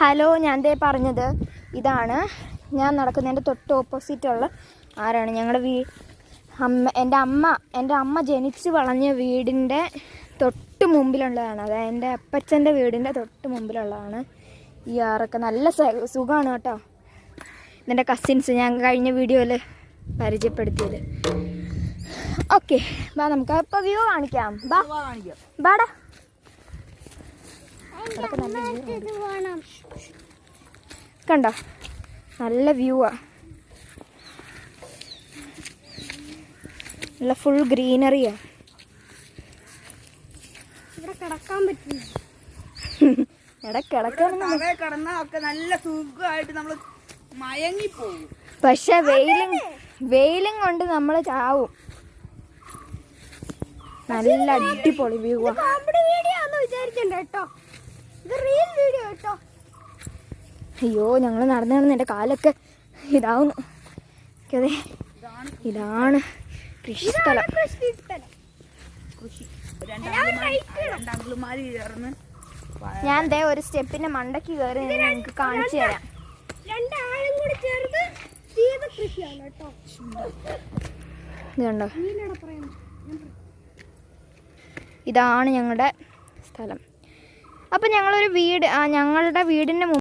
Hello, ഞാൻ ദേ പറഞ്ഞത് ഇതാണ്. ഞാൻ നടക്കുന്നതിൻ്റെ തൊട്ട് ഓപ്പോസിറ്റുള്ള ആരാണ് ഞങ്ങളുടെ എൻ്റെ അമ്മ ജനിച്ച് വളഞ്ഞ വീടിൻ്റെ തൊട്ട് മുമ്പിലുള്ളതാണ്. അതായത് എൻ്റെ അപ്പച്ചൻ്റെ വീടിൻ്റെ തൊട്ട് മുമ്പിലുള്ളതാണ് ഈ ആറൊക്കെ. നല്ല സുഖമാണ് കേട്ടോ. എൻ്റെ കസിൻസ് ഞാൻ കഴിഞ്ഞ വീഡിയോയിൽ പരിചയപ്പെടുത്തിയത്. ഓക്കെ, ബാ നമുക്ക് ഇപ്പോൾ വ്യൂ കാണിക്കാം. ബാടാ, കണ്ടോ, നല്ല വ്യൂവാ, നല്ല ഫുൾ ഗ്രീനറിയാ. ഇവിടെ കിടക്കാൻ പറ്റില്ല. കിടക്കാനൊക്കെ നല്ല സുഖമായിട്ട് നമ്മൾ മയങ്ങിപ്പോകും. പക്ഷെ വെയിലും കൊണ്ട് നമ്മൾ ചാവും. നല്ല അടിപൊളി വ്യൂവാ. അയ്യോ, ഞങ്ങൾ നടന്ന് എൻ്റെ കാലൊക്കെ ഇതാവുന്നു. ഇതാണ് കൃഷിസ്ഥലം. ഞാൻ ദേ ഒരു സ്റ്റെപ്പിന്റെ മണ്ടയ്ക്ക് കയറി നിങ്ങൾക്ക് കാണിച്ചു തരാം. ഇത് കണ്ടോ, ഇതാണ് ഞങ്ങളുടെ സ്ഥലം. അപ്പം ഞങ്ങളുടെ വീടിൻ്റെ